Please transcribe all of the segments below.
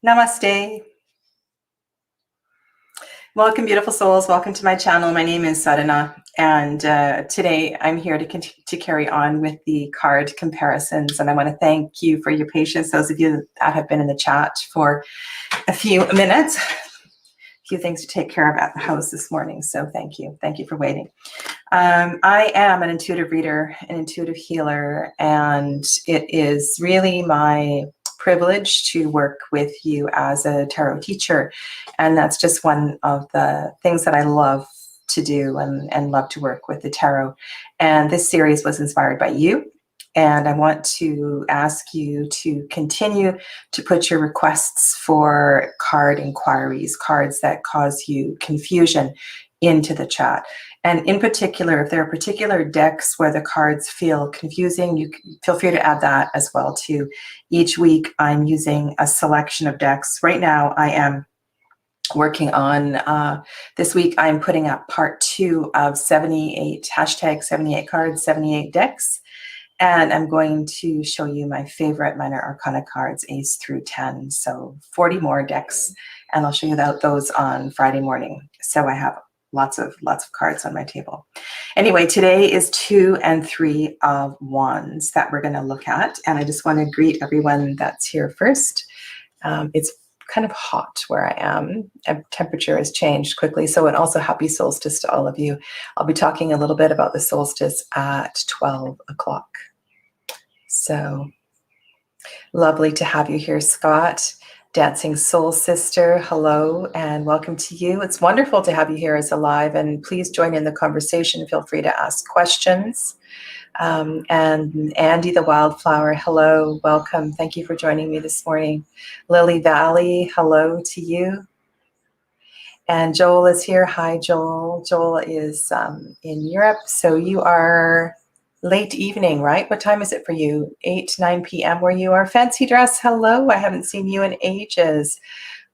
Namaste. Welcome, beautiful souls. Welcome to my channel. My name is Sadhana, and today I'm here to carry on with the card comparisons. And I want to thank you for your patience, those of you that have been in the chat for a few minutes. A few things to take care of at the house this morning, so thank you. Thank you for waiting. I am an intuitive reader, an intuitive healer, and it is really my privilege to work with you as a tarot teacher. And that's just one of the things that I love to do and love to work with the tarot. And this series was inspired by you. And I want to ask you to continue to put your requests for card inquiries, cards that cause you confusion, into the chat. And in particular, if there are particular decks where the cards feel confusing, you can feel free to add that as well too. Each week I'm using a selection of decks. Right now I am working on, this week I'm putting up part 2 of 78, hashtag 78 cards, 78 decks. And I'm going to show you my favorite minor arcana cards, Ace through 10. So 40 more decks, and I'll show you those on Friday morning. So I have lots of cards on my table. Anyway, today is 2 and 3 of Wands that we're going to look at. And I just want to greet everyone that's here first. It's kind of hot where I am. Temperature has changed quickly. So, and also happy solstice to all of you. I'll be talking a little bit about the solstice at 12 o'clock. So lovely to have you here, Scott. Dancing Soul Sister, hello and welcome to you. It's wonderful to have you here as a live, and please join in the conversation. Feel free to ask questions. And Andy the Wildflower, hello, welcome. Thank you for joining me this morning. Lily Valley, hello to you. And Joel is here. Hi, Joel. Joel is in Europe, so you are late evening, right? What time is it for you? 8, 9 p.m. where you are. Fancy Dress, hello. I haven't seen you in ages.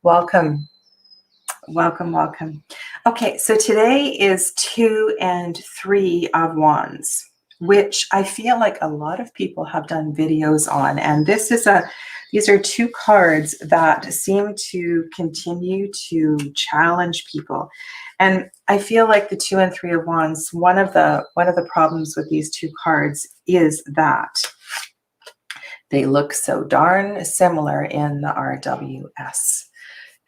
Welcome. Welcome, welcome. Okay, so today is 2 and 3 of Wands, which I feel like a lot of people have done videos on. And these are 2 cards that seem to continue to challenge people. And I feel like the 2 and 3 of Wands, one of the problems with these 2 cards is that they look so darn similar in the RWS.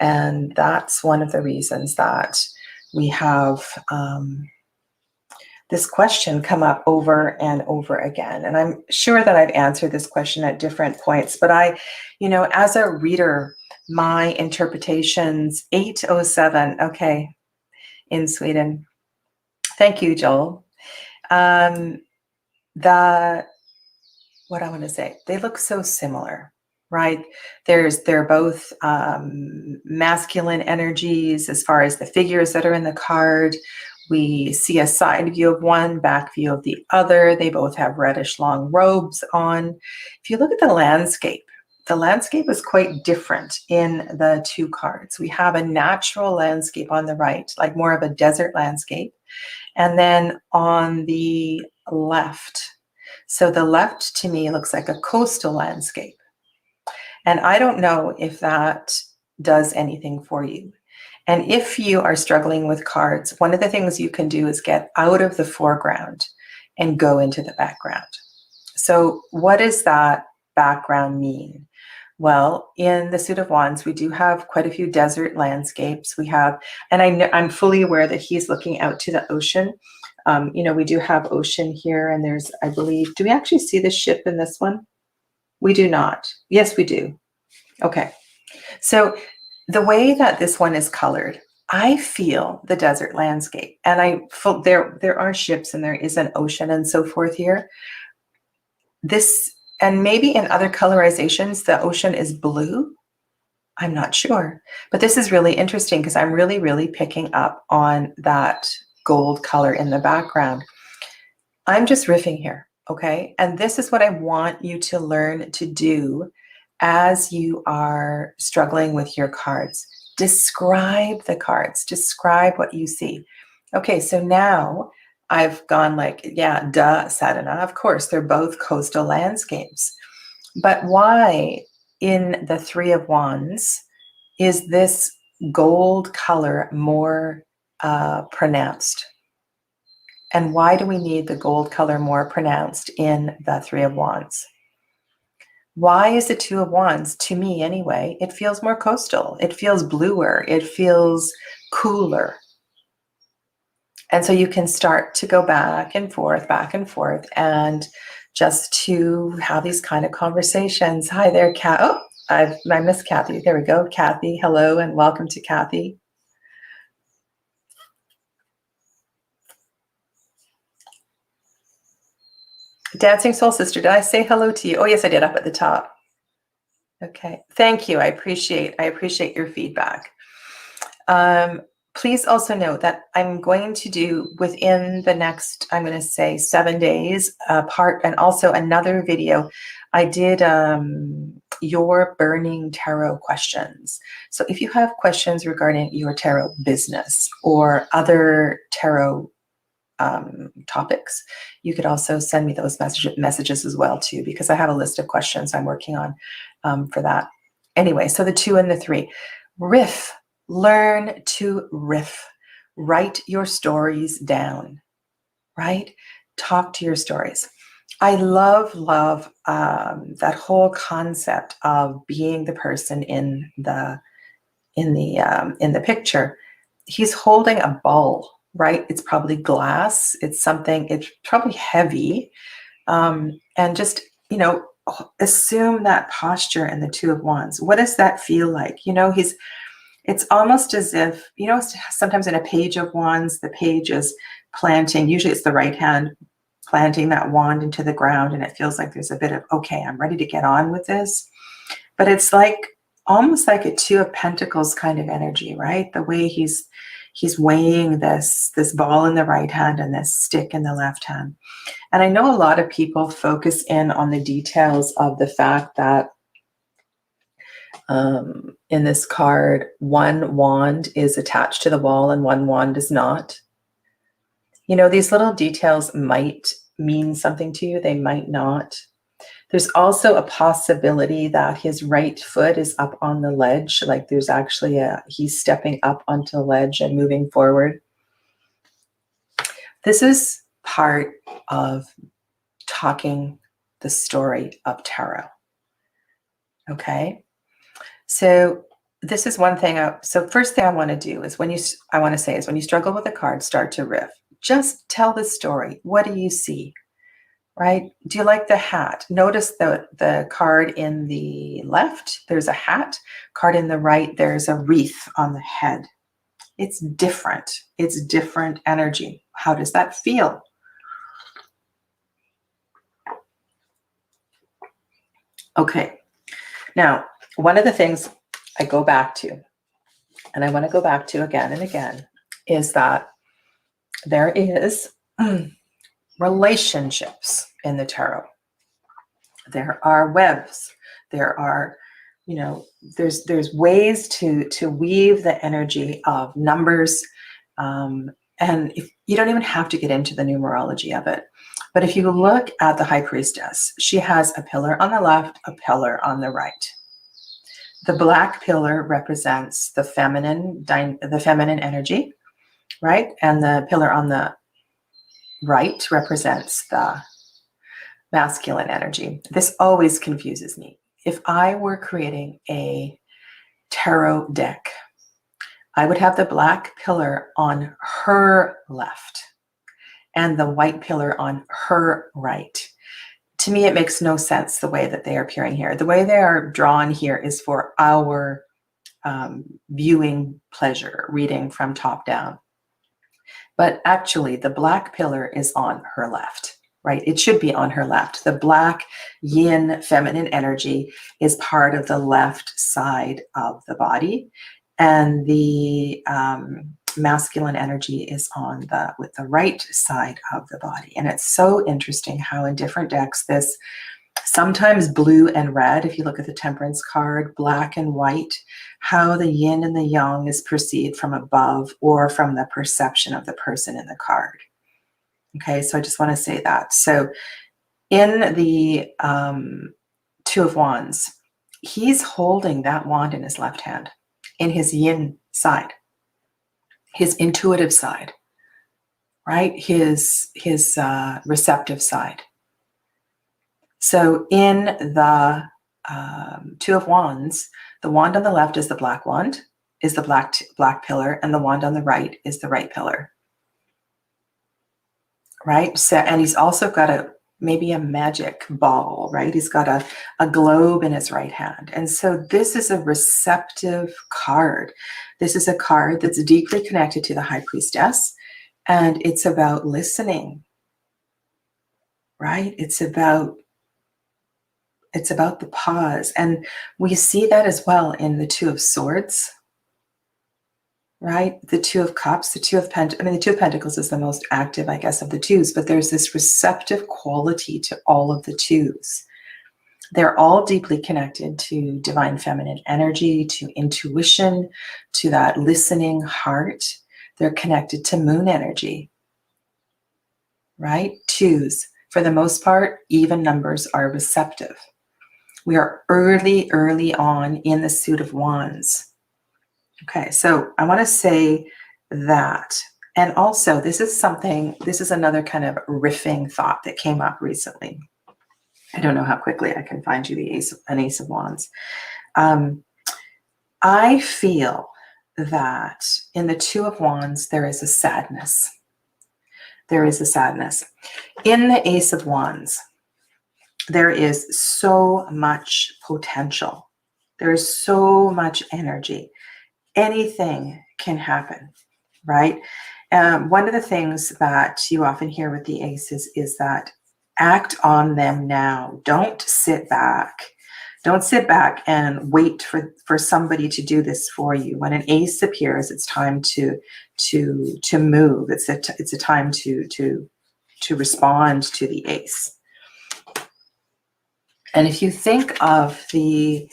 And that's one of the reasons that we have this question come up over and over again. And I'm sure that I've answered this question at different points, but as a reader, my interpretations, 807, okay, in Sweden. Thank you, Joel. What I want to say, they look so similar, right? They're both masculine energies as far as the figures that are in the card. We see a side view of one, back view of the other. They both have reddish long robes on. If you look at the landscape is quite different in the 2 cards. We have a natural landscape on the right, like more of a desert landscape. And then on the left, so the left to me looks like a coastal landscape. And I don't know if that does anything for you. And if you are struggling with cards, one of the things you can do is get out of the foreground and go into the background. So what does that background mean? Well, in the suit of Wands, we do have quite a few desert landscapes. We have, and I'm fully aware that he's looking out to the ocean. We do have ocean here, and there's, I believe, do we actually see the ship in this one? We do not. Yes, we do. Okay. So the way that this one is colored, I feel the desert landscape, and there are ships and there is an ocean and so forth here. And maybe in other colorizations, the ocean is blue. I'm not sure, but this is really interesting because I'm really, really picking up on that gold color in the background. I'm just riffing here, okay? And this is what I want you to learn to do as you are struggling with your cards. Describe the cards, describe what you see. Okay, so now I've gone like, yeah, duh, Sadhana. Of course, they're both coastal landscapes. But why in the 3 of Wands is this gold color more pronounced? And why do we need the gold color more pronounced in the Three of Wands? Why is the Two of Wands, to me anyway, it feels more coastal. It feels bluer. It feels cooler. And so you can start to go back and forth, and just to have these kind of conversations. Hi there, Kat. Oh, I missed Kathy. There we go. Kathy, hello, and welcome to Kathy. Dancing Soul Sister, did I say hello to you? Oh, yes, I did, up at the top. Okay, thank you. I appreciate your feedback. Please also note that I'm going to do within the next, I'm going to say 7 days, part, and also another video. I did your burning tarot questions. So if you have questions regarding your tarot business or other tarot topics, you could also send me those messages as well too, because I have a list of questions I'm working on for that. Anyway, so the 2 and the 3. Riff. Learn to riff. Write your stories down, right? Talk to your stories. I love that whole concept of being the person in the picture. He's holding a ball, right? It's probably glass. It's probably heavy. And just, assume that posture in the Two of Wands. What does that feel like? It's almost as if, sometimes in a Page of Wands, the page is planting, usually it's the right hand planting that wand into the ground, and it feels like there's a bit of, okay, I'm ready to get on with this. But it's almost like a Two of Pentacles kind of energy, right? The way he's weighing this ball in the right hand and this stick in the left hand. And I know a lot of people focus in on the details of the fact that in this card, one wand is attached to the wall and one wand is not. These little details might mean something to you. They might not. There's also a possibility that his right foot is up on the ledge. Like there's actually he's stepping up onto the ledge and moving forward. This is part of talking the story of tarot. Okay. So this is one thing. So first thing I want to do is when you struggle with a card, start to riff. Just tell the story. What do you see? Right? Do you like the hat? Notice the card in the left, there's a hat. Card in the right, there's a wreath on the head. It's different. It's different energy. How does that feel? Okay. Now, one of the things I go back to, and I want to go back to again and again, is that there is relationships in the tarot. There are webs. There are, there's ways to weave the energy of numbers. And if you don't even have to get into the numerology of it. But if you look at the High Priestess, she has a pillar on the left, a pillar on the right. The black pillar represents the feminine energy, right? And the pillar on the right represents the masculine energy. This always confuses me. If I were creating a tarot deck, I would have the black pillar on her left and the white pillar on her right. To me, it makes no sense the way that they are appearing here. The way they are drawn here is for our viewing pleasure, reading from top down. But actually, the black pillar is on her left, right? It should be on her left. The black yin feminine energy is part of the left side of the body. And the masculine energy is with the right side of the body. And it's so interesting how in different decks, this sometimes blue and red, if you look at the Temperance card, black and white, how the yin and the yang is perceived from above or from the perception of the person in the card. Okay, so I just want to say that. So in the Two of Wands, he's holding that wand in his left hand. in his yin side, his intuitive side, right? His receptive side. So in the Two of Wands, the wand on the left is the black wand, is the black pillar, and the wand on the right is the right pillar. Right? So, and he's also got maybe a magic ball, right? He's got a globe in his right hand. And so this is a receptive card. This is a card that's deeply connected to the High Priestess, and it's about listening, right? It's about the pause. And we see that as well in the Two of Swords, right? The Two of Cups, the Two of the Two of Pentacles is the most active, I guess, of the twos, but there's this receptive quality to all of the twos. They're all deeply connected to divine feminine energy, to intuition, to that listening heart. They're connected to moon energy, right? Twos, for the most part, even numbers are receptive. We are early on in the suit of wands. Okay, so I want to say that. And also, this is another kind of riffing thought that came up recently. I don't know how quickly I can find you an Ace of Wands. I feel that in the Two of Wands, there is a sadness. There is a sadness. In the Ace of Wands, there is so much potential. There is so much energy. Anything can happen, right? One of the things that you often hear with the aces is that act on them now. Don't sit back. Don't sit back and wait for somebody to do this for you. When an ace appears, it's time to move. It's a time to respond to the ace. And if you think of the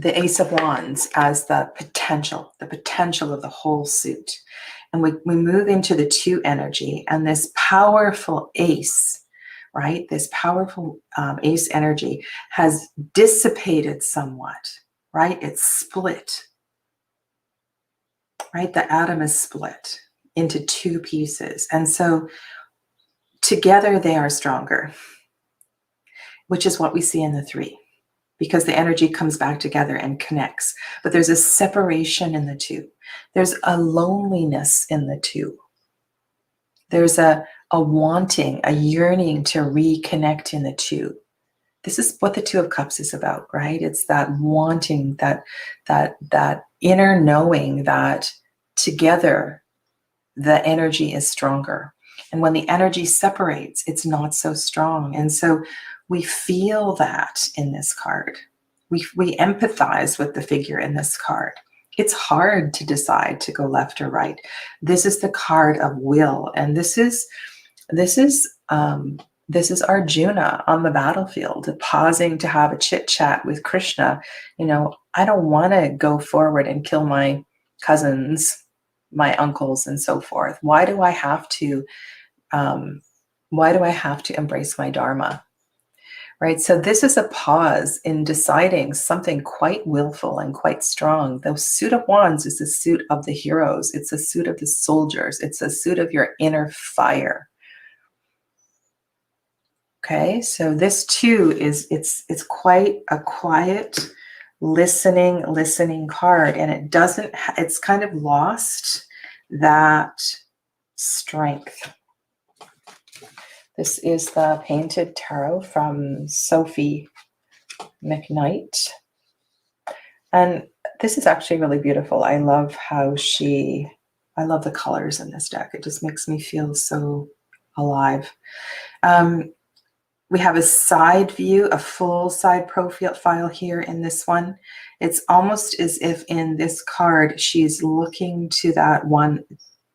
Ace of Wands as the potential of the whole suit. And we move into the two energy, and this powerful ace, right? This powerful ace energy has dissipated somewhat, right? It's split, right? The atom is split into two pieces. And so together they are stronger, which is what we see in the three, because the energy comes back together and connects. But there's a separation in the two. There's a loneliness in the two. There's a wanting, a yearning to reconnect in the two. This is what the Two of Cups is about, right? It's that wanting, that inner knowing that together the energy is stronger. And when the energy separates, it's not so strong. And so we feel that in this card. We empathize with the figure in this card. It's hard to decide to go left or right. This is the card of will, and this is Arjuna on the battlefield, pausing to have a chit chat with Krishna. You know, I don't want to go forward and kill my cousins, my uncles, and so forth. Why do I have to? Why do I have to embrace my dharma? Right. So this is a pause in deciding something quite willful and quite strong. The suit of wands is the suit of the heroes. It's a suit of the soldiers. It's a suit of your inner fire. Okay. So this too is, it's quite a quiet, listening card. And it doesn't, it's kind of lost that strength. This is the Painted Tarot from Sophie McKnight. And this is actually really beautiful. I love I love the colors in this deck. It just makes me feel so alive. We have a side view, a full side profile here in this one. It's almost as if in this card, she's looking to that one.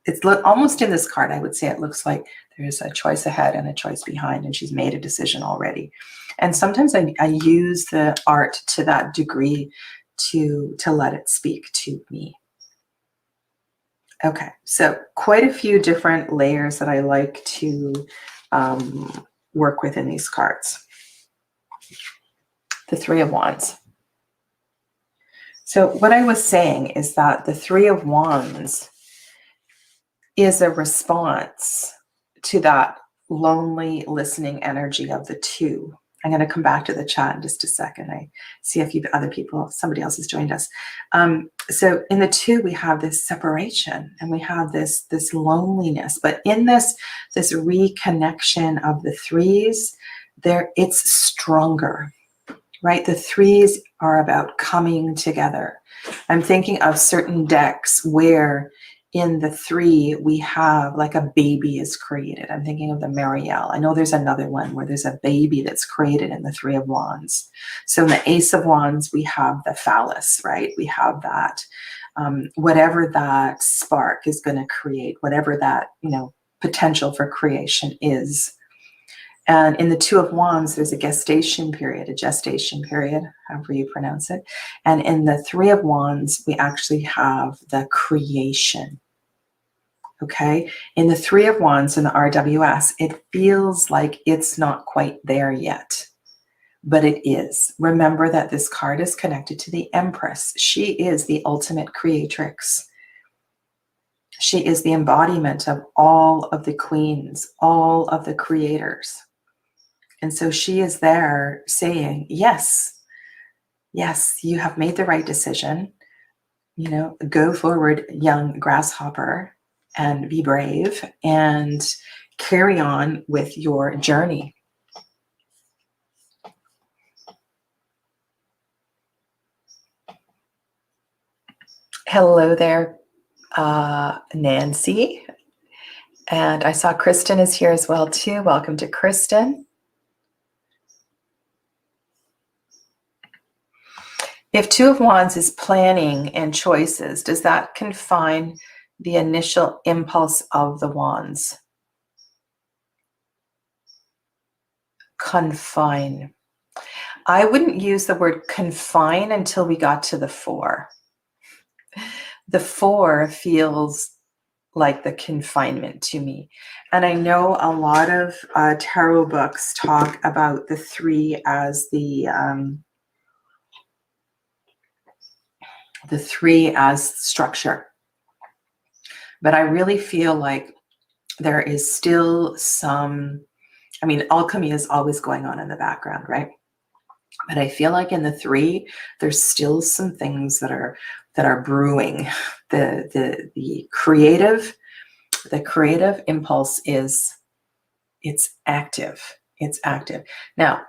It's almost in this card, I would say it looks like there's a choice ahead and a choice behind, and she's made a decision already. And sometimes I use the art to that degree to let it speak to me. Okay, so quite a few different layers that I like to work with in these cards. The Three of Wands. So what I was saying is that the Three of Wands is a response to that lonely listening energy of the two. I'm going to come back to the chat in just a second. I see a few other people, somebody else has joined us. So in the two, we have this separation and we have this loneliness. But in this reconnection of the threes, it's stronger, right? The threes are about coming together. I'm thinking of certain decks where in the three, we have like a baby is created. I'm thinking of the Marielle. I know there's another one where there's a baby that's created in the Three of Wands. So in the Ace of Wands, we have the phallus, right? We have that, whatever that spark is going to create, whatever that, potential for creation is. And in the Two of Wands, there's a gestation period, however you pronounce it. And in the Three of Wands, we actually have the creation. Okay. In the Three of Wands in the RWS, it feels like it's not quite there yet, but it is. Remember that this card is connected to the Empress. She is the ultimate creatrix. She is the embodiment of all of the queens, all of the creators. And so she is there saying, yes, you have made the right decision. Go forward, young grasshopper, and be brave and carry on with your journey. Hello there, Nancy. And I saw Kristen is here as well too. Welcome to Kristen. If Two of Wands is planning and choices, does that confine the initial impulse of the Wands? Confine. I wouldn't use the word confine until we got to the Four. The Four feels like the confinement to me. And I know a lot of tarot books talk about the three as the three as structure. But I really feel like there is still some, alchemy is always going on in the background, right? But I feel like in the three, there's still some things that are brewing. The creative impulse it's active. It's active. Now,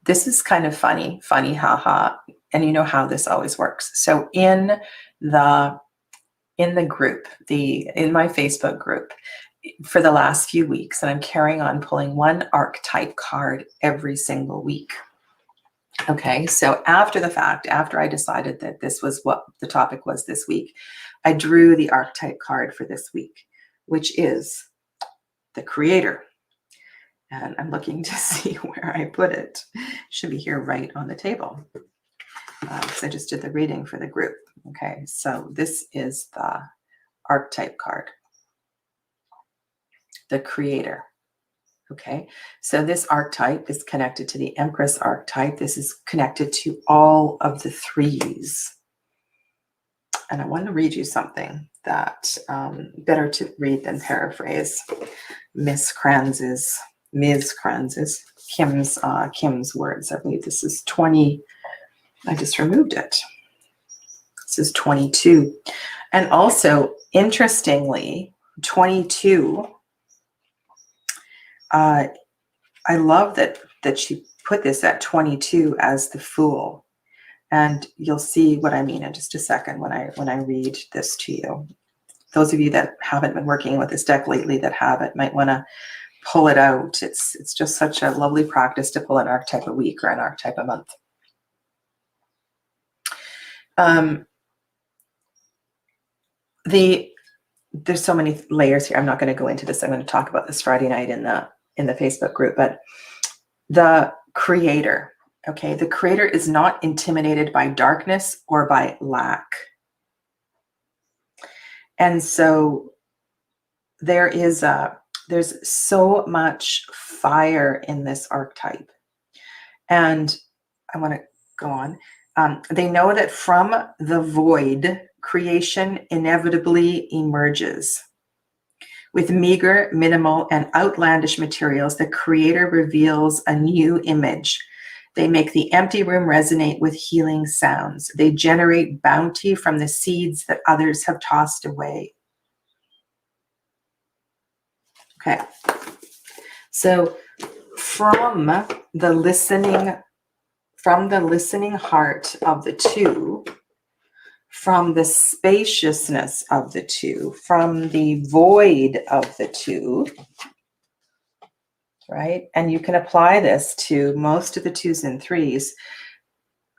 this is kind of funny, haha. And you know how this always works. So in the group, in my Facebook group, for the last few weeks, and I'm carrying on pulling one archetype card every single week. Okay, so after the fact, after I decided that this was what the topic was this week, I drew the archetype card for this week, which is the creator. And I'm looking to see where I put it. It should be here right on the table. Because I just did the reading for the group. Okay, so this is the archetype card. The creator. Okay, so this archetype is connected to the Empress archetype. This is connected to all of the threes. And I want to read you something that better to read than paraphrase. Ms. Kranz's, Kim's words. I believe this is 20. I just removed it. This is 22. And also, interestingly, 22, I love that she put this at 22 as the Fool. And you'll see what I mean in just a second when I read this to you. Those of you that haven't been working with this deck lately that have it might want to pull it out. It's just such a lovely practice to pull an archetype a week or an archetype a month. There's so many layers here. I'm not going to go into this. I'm going to talk about this Friday night in the Facebook group, but the creator, okay? The creator is not intimidated by darkness or by lack. And so there's so much fire in this archetype. And I want to go on. They know that from the void, creation inevitably emerges. With meager, minimal, and outlandish materials, the creator reveals a new image. They make the empty room resonate with healing sounds. They generate bounty from the seeds that others have tossed away. Okay. So from the listening heart of the two, from the spaciousness of the two, from the void of the two, right? And you can apply this to most of the 2s and 3s.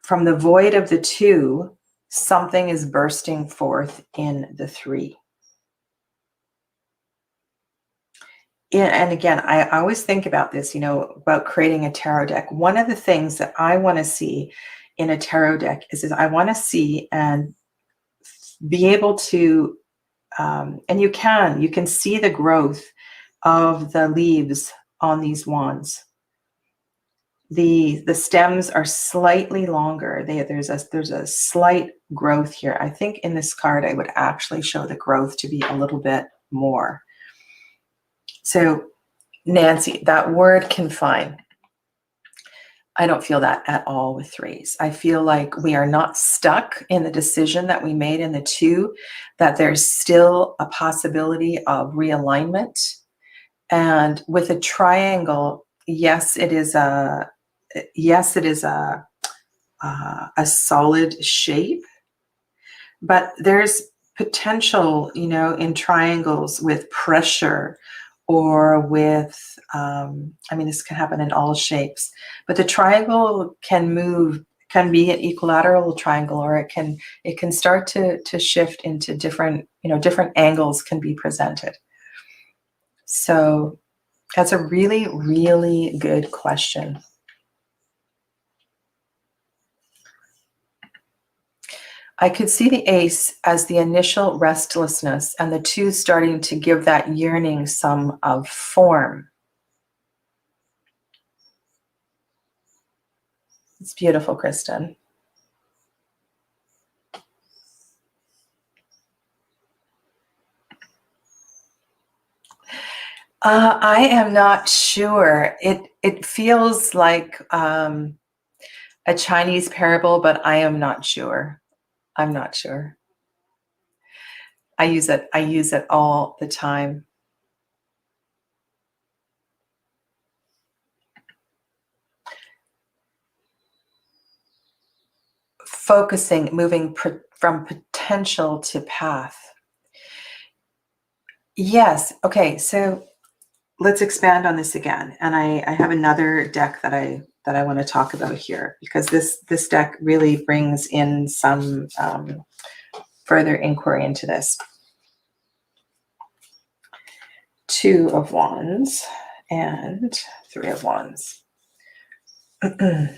From the void of the 2, something is bursting forth in the 3. And again, I always think about this, about creating a tarot deck. One of the things that I want to see in a tarot deck is I want to see and be able to, and you can see the growth of the leaves on these wands. The stems are slightly longer. There's a slight growth here. I think in this card I would actually show the growth to be a little bit more. So Nancy, that word confine, I don't feel that at all with 3s. I feel like we are not stuck in the decision that we made in the 2, that there's still a possibility of realignment. And with a triangle, yes, it is a solid shape, but there's potential, in triangles with pressure or with, this can happen in all shapes, but the triangle can be an equilateral triangle, or it can start to shift into different angles can be presented. So that's a really, really good question. I could see the ace as the initial restlessness and the 2 starting to give that yearning some of form. It's beautiful, Kristen. I am not sure. It feels like a Chinese parable, but I am not sure. I'm not sure. I use it all the time. Focusing, moving from potential to path. Yes. Okay. So let's expand on this again. And I have another deck that I want to talk about here, because this deck really brings in some further inquiry into this. 2 of Wands and 3 of Wands. Okay.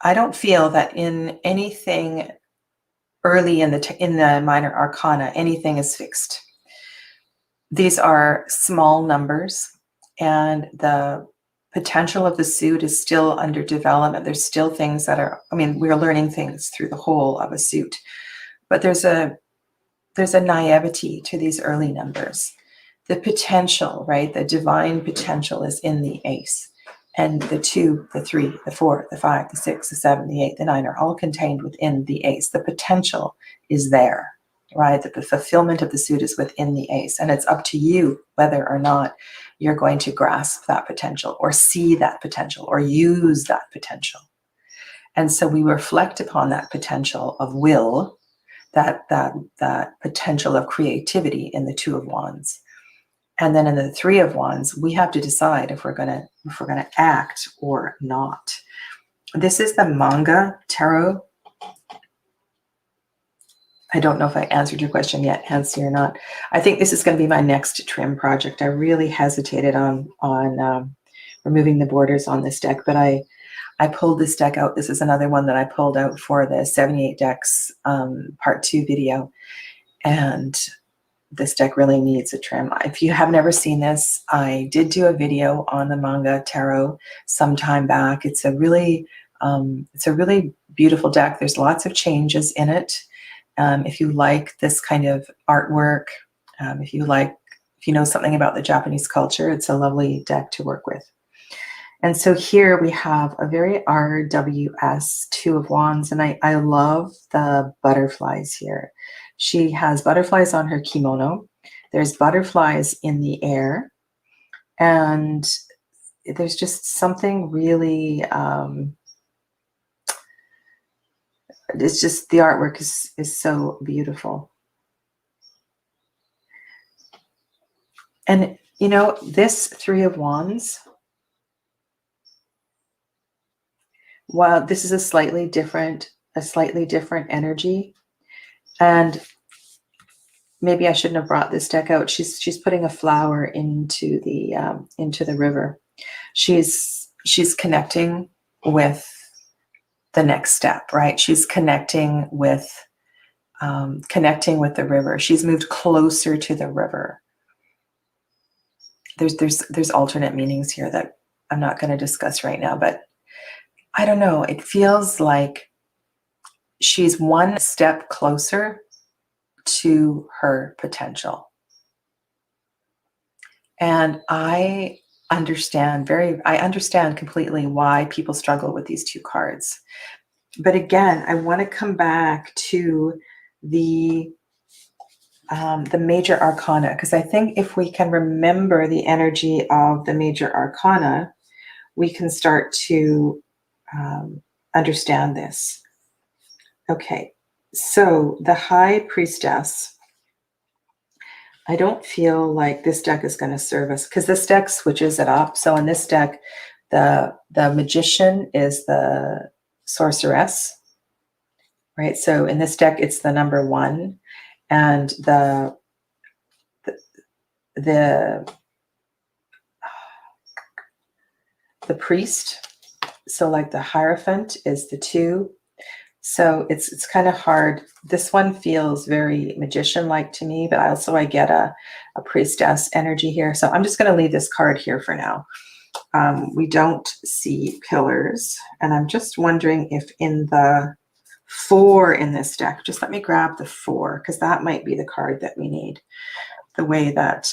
I don't feel that in anything early in the minor arcana, anything is fixed. These are small numbers, and the potential of the suit is still under development. There's still things that are, we're learning things through the whole of a suit, but there's a naivety to these early numbers. The potential, right? The divine potential is in the ace. And the 2, the 3, the 4, the 5, the 6, the 7, the 8, the 9 are all contained within the ace. The potential is there, right? The fulfillment of the suit is within the ace. And it's up to you whether or not you're going to grasp that potential, or see that potential, or use that potential. And so we reflect upon that potential of will, that potential of creativity in the 2 of Wands. And then in the 3 of Wands, we have to decide if we're gonna act or not. This is the manga tarot. I don't know if I answered your question yet, Nancy, or not. I think this is going to be my next trim project. I really hesitated on removing the borders on this deck, but I pulled this deck out. This is another one that I pulled out for the 78 decks part 2 video. And this deck really needs a trim. If you have never seen this, I did do a video on the manga tarot some time back. It's a really beautiful deck. There's lots of changes in it. If you like this kind of artwork, if you know something about the Japanese culture, it's a lovely deck to work with. And so here we have a very RWS Two of Wands, and I love the butterflies here. She has butterflies on her kimono. There's butterflies in the air, and there's just something really, it's just, the artwork is so beautiful. And you know, this Three of Wands, while this is a slightly different energy, and maybe I shouldn't have brought this deck out. She's putting a flower into the river. She's connecting with the next step, right? She's connecting with the river. She's moved closer to the river. There's alternate meanings here that I'm not going to discuss right now, but I don't know. It feels like she's one step closer to her potential. And I understand completely why people struggle with these two cards. But again, I want to come back to the major arcana, because I think if we can remember the energy of the major arcana, we can start to understand this. Okay, so the High Priestess, I don't feel like this deck is going to serve us, because this deck switches it up. So in this deck, the Magician is the Sorceress, right? So in this deck, it's the number 1, and the Priest, so like the Hierophant, is the 2. So it's kind of hard. This one feels very magician-like to me, but I get a priestess energy here. So I'm just going to leave this card here for now. We don't see pillars, and I'm just wondering if in the 4 in this deck, just let me grab the 4, because that might be the card that we need. The way that,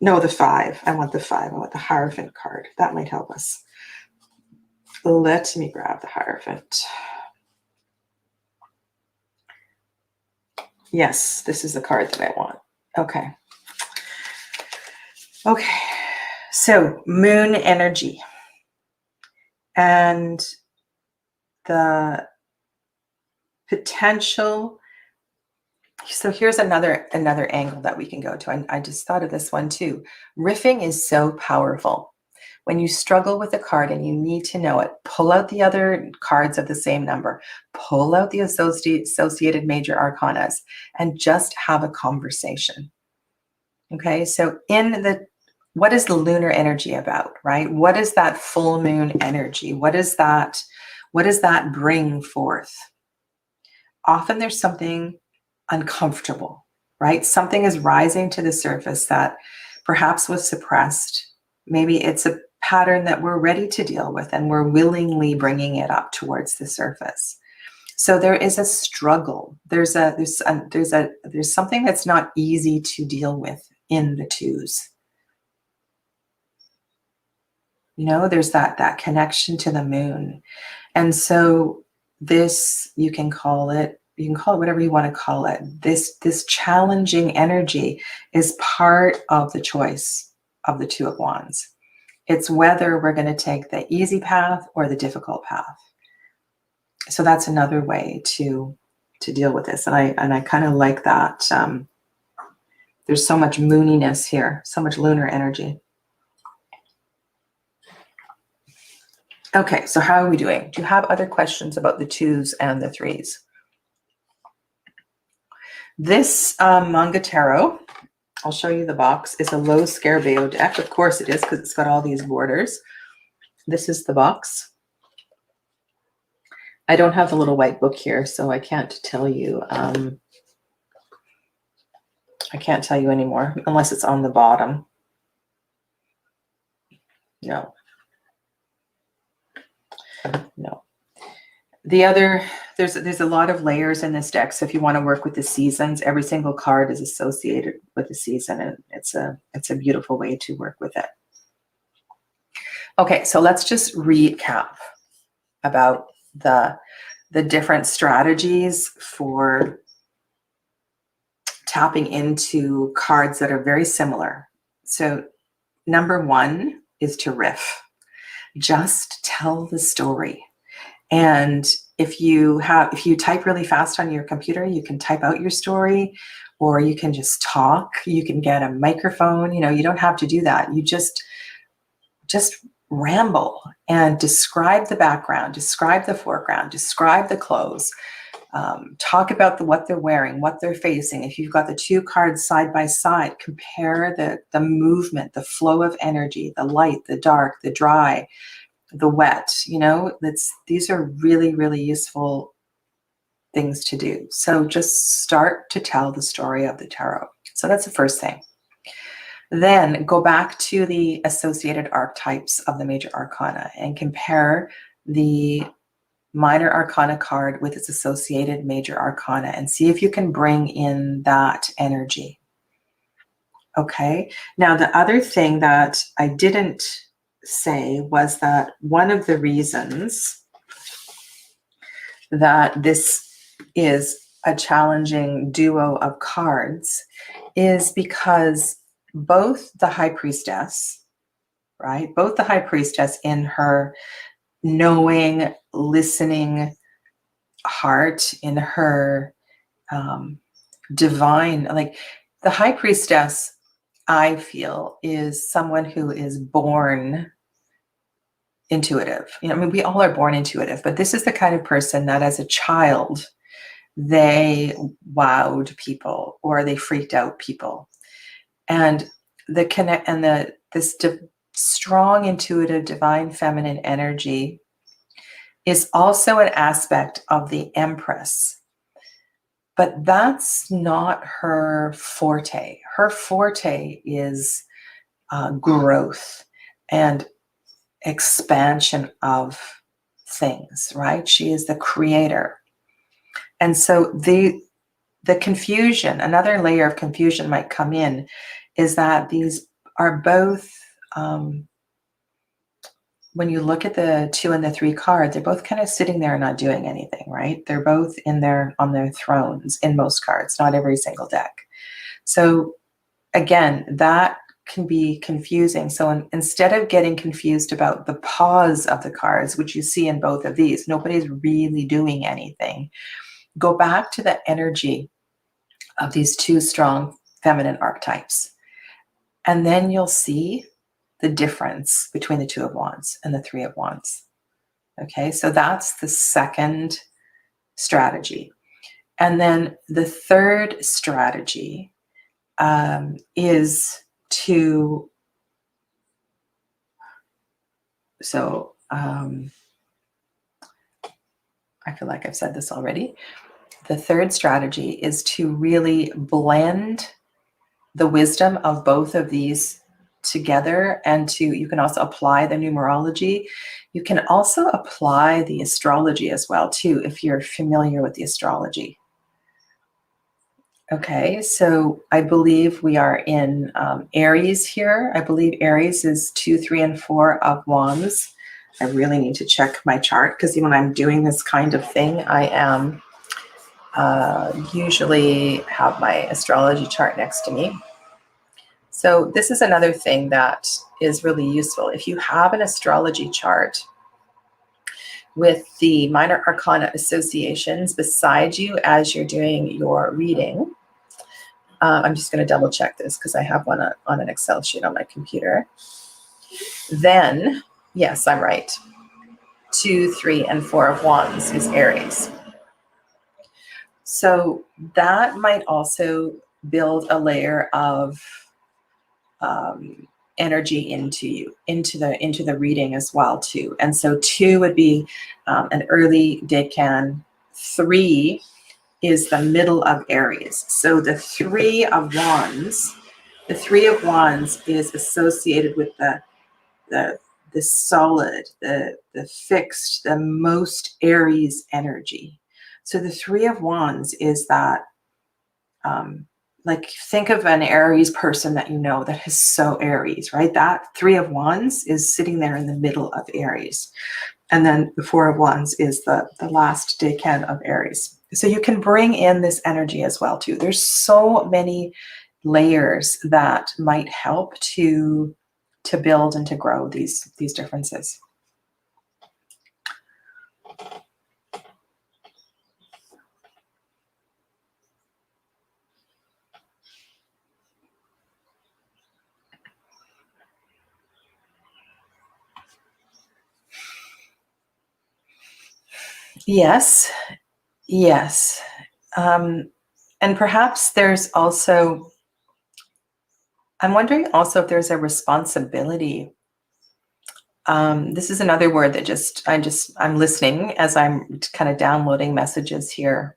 no, the 5. I want the 5. I want the Hierophant card. That might help us. Let me grab the Hierophant. Yes, this is the card that I want. Okay. Okay. So moon energy. And the potential. So here's another angle that we can go to. I just thought of this one too. Riffing is so powerful. When you struggle with a card and you need to know it, pull out the other cards of the same number, pull out the associated major arcanas, and just have a conversation. Okay, so what is the lunar energy about, right? What is that full moon energy? What does that bring forth? Often there's something uncomfortable, right? Something is rising to the surface that perhaps was suppressed. Maybe it's a pattern that we're ready to deal with, and we're willingly bringing it up towards the surface. So there is a struggle. There's something that's not easy to deal with in the 2s. You know, there's that connection to the moon. And so this, you can call it whatever you want to call it. This challenging energy is part of the choice of the 2 of Wands. It's whether we're going to take the easy path or the difficult path. So that's another way to deal with this. And I kind of like that. There's so much mooniness here, so much lunar energy. Okay, so how are we doing? Do you have other questions about the 2s and the 3s? This manga tarot, I'll show you the box, is a low Scarabeo deck. Of course it is, because it's got all these borders. This is the box. I don't have the little white book here, so I can't tell you I can't tell you anymore unless it's on the bottom. No. No. The other, there's a lot of layers in this deck. So if you want to work with the seasons, every single card is associated with the season, and it's a beautiful way to work with it. Okay, so let's just recap about the different strategies for tapping into cards that are very similar. So number one is to riff. Just tell the story. And if you type really fast on your computer, you can type out your story, or you can just talk. You can get a microphone. You don't have to do that. You just ramble and describe the background, describe the foreground, describe the clothes, talk about what they're wearing, what they're facing. If you've got the two cards side by side, compare the movement, the flow of energy, the light, the dark, the dry, the wet. These are really, really useful things to do. So just start to tell the story of the tarot. So that's the first thing. Then go back to the associated archetypes of the major arcana and compare the minor arcana card with its associated major arcana and see if you can bring in that energy. Okay. Now, the other thing that I didn't say was that one of the reasons that this is a challenging duo of cards is because both the High Priestess, right? Both the High Priestess in her knowing, listening heart, in her divine, like the High Priestess, I feel, is someone who is born intuitive. We all are born intuitive, but this is the kind of person that as a child, they wowed people or they freaked out people. And this strong, intuitive, divine feminine energy is also an aspect of the Empress. But that's not her forte. Her forte is growth and expansion of things, right? She is the creator. And so the confusion, another layer of confusion might come in, is that these are both, when you look at the 2 and the 3 cards, they're both kind of sitting there not doing anything, right? They're both on their thrones in most cards, not every single deck. So again, that can be confusing. So instead of getting confused about the pause of the cards, which you see in both of these, nobody's really doing anything. Go back to the energy of these 2 strong feminine archetypes. And then you'll see the difference between the 2 of Wands and the 3 of Wands. Okay, so that's the second strategy. And then the third strategy is to, I feel like I've said this already. The third strategy is to really blend the wisdom of both of these together, and you can also apply the numerology. You can also apply the astrology as well too, if you're familiar with the astrology. Okay, so I believe we are in Aries here. I believe Aries is 2, 3, and 4 of Wands. I really need to check my chart because when I'm doing this kind of thing, I am usually have my astrology chart next to me. So this is another thing that is really useful. If you have an astrology chart with the minor arcana associations beside you as you're doing your reading, I'm just going to double check this because I have one on an Excel sheet on my computer. Then, yes, I'm right. 2, 3, and 4 of Wands is Aries. So that might also build a layer of energy into the reading as well too. And so 2 would be an early decan. 3 is the middle of Aries. So the Three of Wands is associated with the solid, the fixed, the most Aries energy. So the Three of Wands is that, like, think of an Aries person that you know that is so Aries, right? That Three of Wands is sitting there in the middle of Aries. And then the Four of Wands is the last decan of Aries. So you can bring in this energy as well too. There's so many layers that might help to build and to grow these differences. Yes, yes. And perhaps there's also, I'm wondering also if there's a responsibility. This is another word that I'm listening as I'm kind of downloading messages here.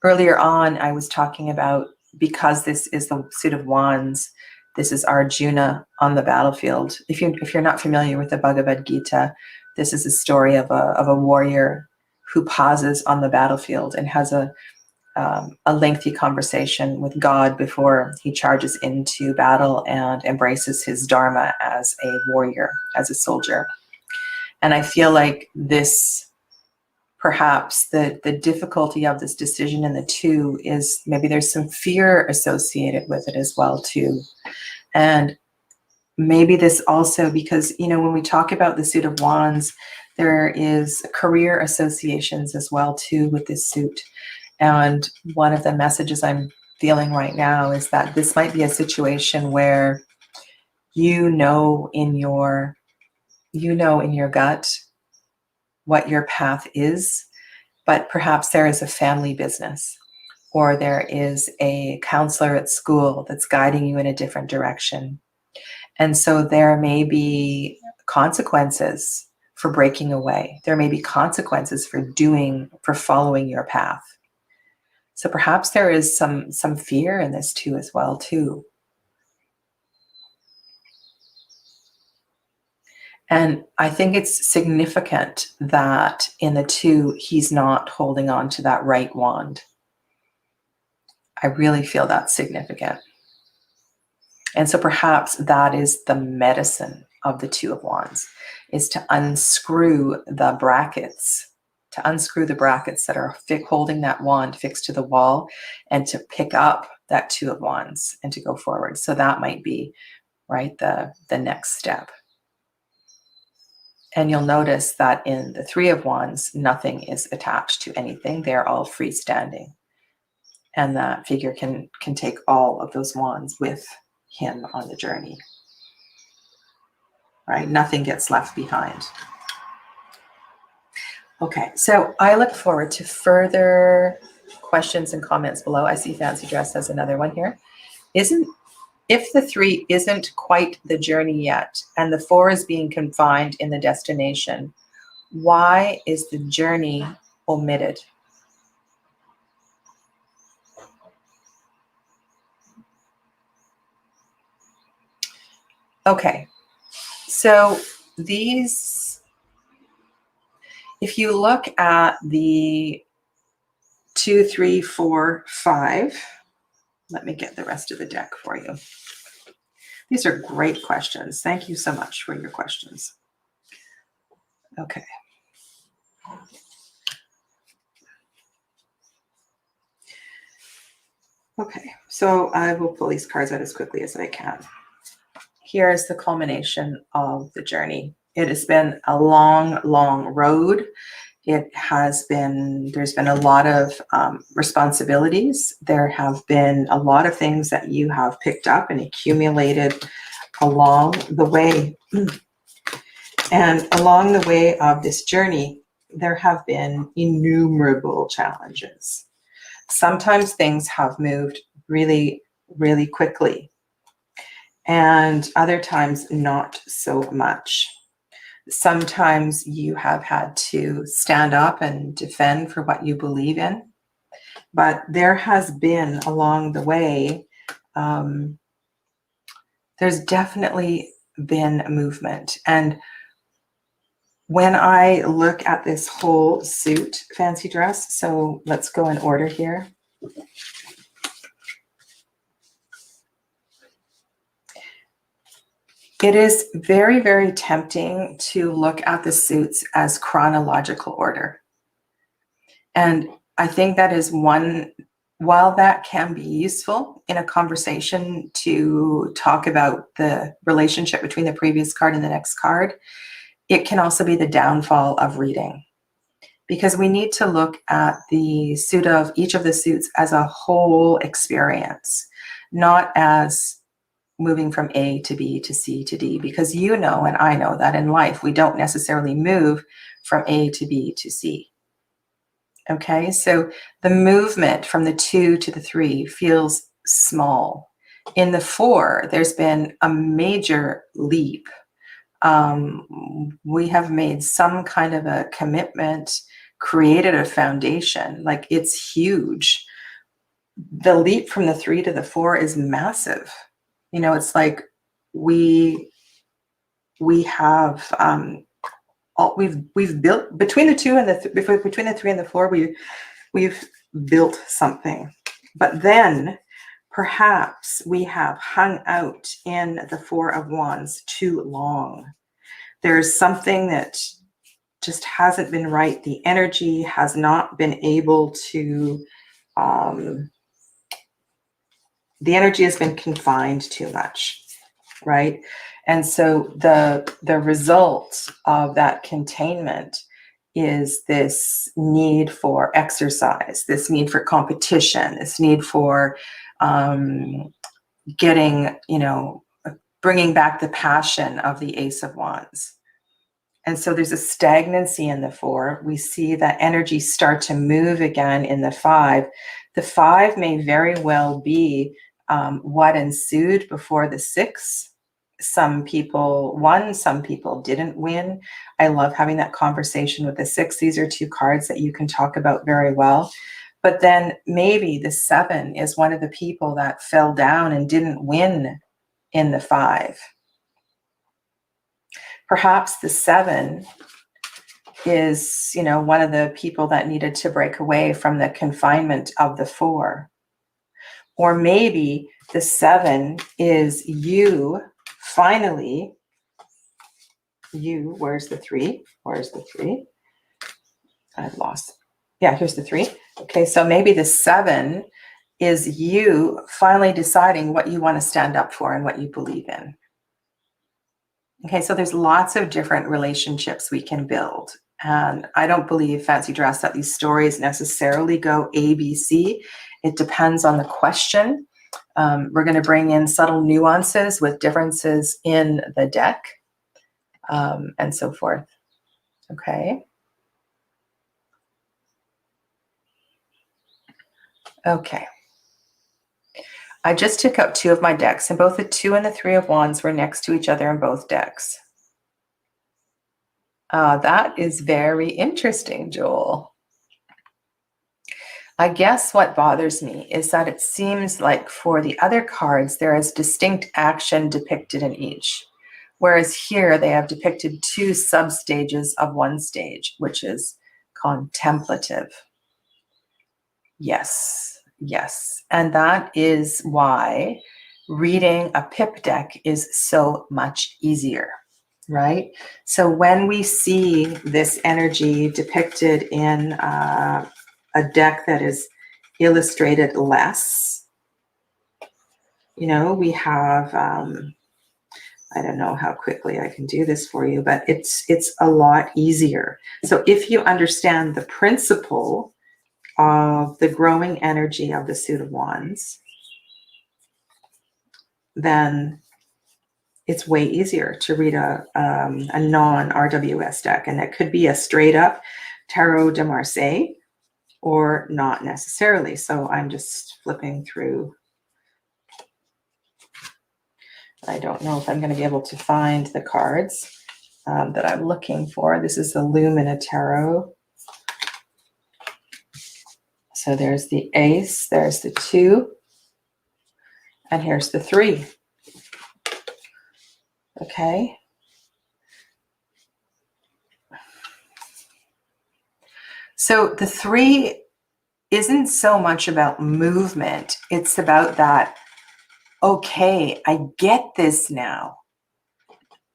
Earlier on, I was talking about, because this is the suit of wands, this is Arjuna on the battlefield. If you're not familiar with the Bhagavad Gita, this is a story of a warrior who pauses on the battlefield and has a lengthy conversation with God before he charges into battle and embraces his dharma as a warrior, as a soldier. And I feel like this, perhaps the difficulty of this decision in the two is maybe there's some fear associated with it as well too. And maybe this also, because, when we talk about the suit of wands, there is career associations as well too with this suit. And one of the messages I'm feeling right now is that this might be a situation where in your gut what your path is, but perhaps there is a family business, or there is a counselor at school that's guiding you in a different direction. And so there may be consequences for breaking away. There may be consequences for following your path. So perhaps there is some fear in this too as well too. And I think it's significant that in the two, he's not holding on to that right wand. I really feel that's significant. And so perhaps that is the medicine of the Two of Wands, is to unscrew the brackets that are holding that wand fixed to the wall, and to pick up that Two of Wands and to go forward. So that might be, right, the next step. And you'll notice that in the Three of Wands, nothing is attached to anything. They're all freestanding. And that figure can take all of those wands with him on the journey. Right? Nothing gets left behind. Okay, so I look forward to further questions and comments below. I see Fancy Dress has another one here. If the 3 isn't quite the journey yet, and the 4 is being confined in the destination, why is the journey omitted? Okay, so if you look at the 2, 3, 4, 5, let me get the rest of the deck for you. These are great questions. Thank you so much for your questions. Okay. Okay, so I will pull these cards out as quickly as I can. Here is the culmination of the journey. It has been a long, long road. There's been a lot of responsibilities. There have been a lot of things that you have picked up and accumulated along the way. And along the way of this journey, there have been innumerable challenges. Sometimes things have moved really, really quickly, and other times not so much. Sometimes you have had to stand up and defend for what you believe in. but there has been along the way, there's definitely been movement. And when I look at this whole suit fancy dress, so let's go in order here. It is very, very tempting to look at the suits as chronological order. And I think that is one, while that can be useful in a conversation to talk about the relationship between the previous card and the next card, it can also be the downfall of reading. Because we need to look at the suit of each of the suits as a whole experience, not as moving from A to B to C to D, because you know and I know that in life we don't necessarily move from A to B to C. Okay, so the movement from the 2 to the 3 feels small. In the 4, there's been a major leap. We have made some kind of a commitment, created a foundation, like it's huge. The leap from the 3 to the 4 is massive. You know, it's like we have we've built between the 2 and the between the 3 and the 4, we've built something. But then perhaps we have hung out in the 4 of Wands too long. There's something that just hasn't been right. The energy has not been able to, the energy has been confined too much, right? And so the result of that containment is this need for exercise, this need for competition, this need for getting, you know, bringing back the passion of the Ace of Wands. And so there's a stagnancy in the 4. We see that energy start to move again in the 5. The 5 may very well be what ensued before the 6. Some people won, some people didn't win. I love having that conversation with the 6. These are 2 cards that you can talk about very well. But then maybe the 7 is one of the people that fell down and didn't win in the 5. Perhaps the 7 is, you know, one of the people that needed to break away from the confinement of the 4. Or maybe the 7 is you finally, where's the 3? Where's the 3? I've lost. Yeah, here's the 3. Okay, so maybe the 7 is you finally deciding what you want to stand up for and what you believe in. Okay, so there's lots of different relationships we can build. And I don't believe, Fancy Dress, that these stories necessarily go A, B, C. It depends on the question. We're going to bring in subtle nuances with differences in the deck and so forth. Okay. Okay. I just took out 2 of my decks, and both the 2 and the 3 of Wands were next to each other in both decks. That is very interesting, Joel. I guess what bothers me is that it seems like for the other cards, there is distinct action depicted in each. Whereas here they have depicted 2 sub-stages of one stage, which is contemplative. Yes, yes. And that is why reading a pip deck is so much easier, right? So when we see this energy depicted in a deck that is illustrated less, you know, we have, I don't know how quickly I can do this for you, but it's a lot easier. So if you understand the principle of the growing energy of the suit of Wands, then it's way easier to read a non-RWS deck. And that could be a straight up Tarot de Marseille or not necessarily. So I'm just flipping through. I don't know if I'm going to be able to find the cards that I'm looking for. This is the Lumina Tarot. So there's the ace, there's the 2, and here's the 3. Okay. So the 3 isn't so much about movement. It's about that, okay, I get this now.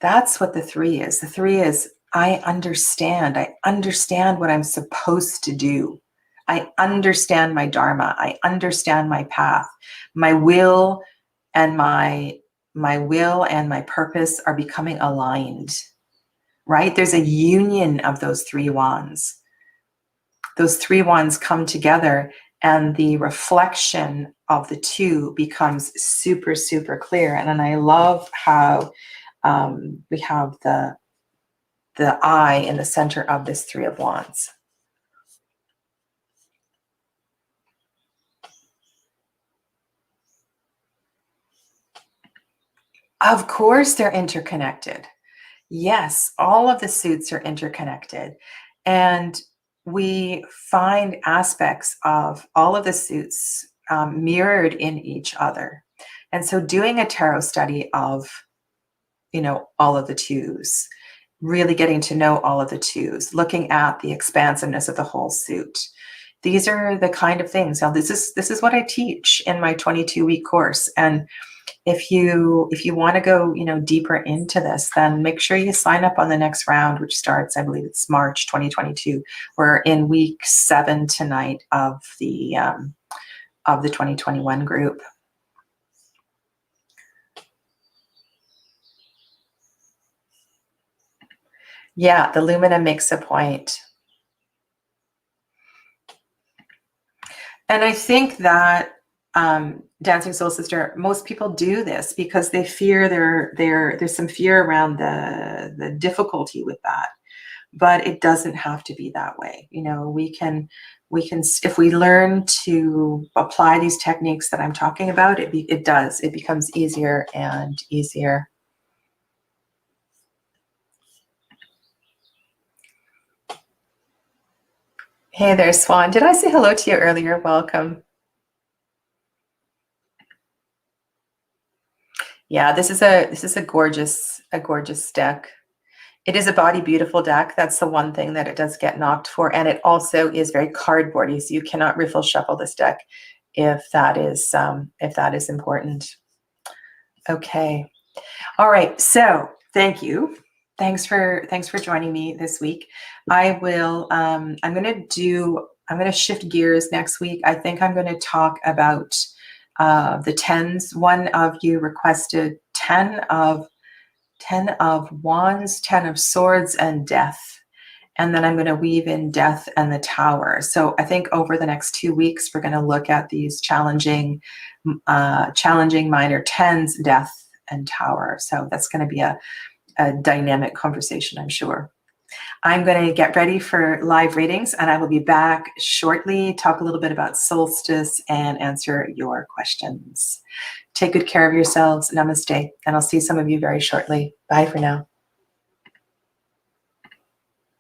That's what the 3 is. The 3 is, I understand. I understand what I'm supposed to do. I understand my dharma. I understand my path. My will and my purpose are becoming aligned, right? There's a union of those 3 wands. Those 3 wands come together, and the reflection of the 2 becomes super, super clear. And then I love how we have the eye in the center of this 3 of wands. Of course, they're interconnected. Yes, all of the suits are interconnected. And we find aspects of all of the suits mirrored in each other. And so doing a tarot study of, all of the 2s, really getting to know all of the 2s, looking at the expansiveness of the whole suit. These are the kind of things. Now, this is what I teach in my 22-week course. And if you want to go, deeper into this, then make sure you sign up on the next round, which starts, I believe it's March 2022. We're in week 7 tonight of the 2021 group. Yeah, the Lumina makes a point. And I think that Dancing Soul Sister, most people do this because they fear there's some fear around the difficulty with that. But it doesn't have to be that way. We can, if we learn to apply these techniques that I'm talking about, it becomes easier and easier. Hey there, Swan. Did I say hello to you earlier? Welcome. Yeah, this is a gorgeous deck. It is a body beautiful deck. That's the one thing that it does get knocked for. And it also is very cardboardy. So you cannot riffle shuffle this deck if that is important. Okay. All right. So thank you. Thanks for joining me this week. I'm going to shift gears next week. I think I'm going to talk about the 10s. One of you requested 10 of wands, 10 of swords, and death. And then I'm going to weave in death and the tower. So I think over the next 2 weeks, we're going to look at these challenging minor 10s, death and tower. So that's going to be a dynamic conversation, I'm sure. I'm going to get ready for live readings, and I will be back shortly, talk a little bit about solstice, and answer your questions. Take good care of yourselves. Namaste. And I'll see some of you very shortly. Bye for now.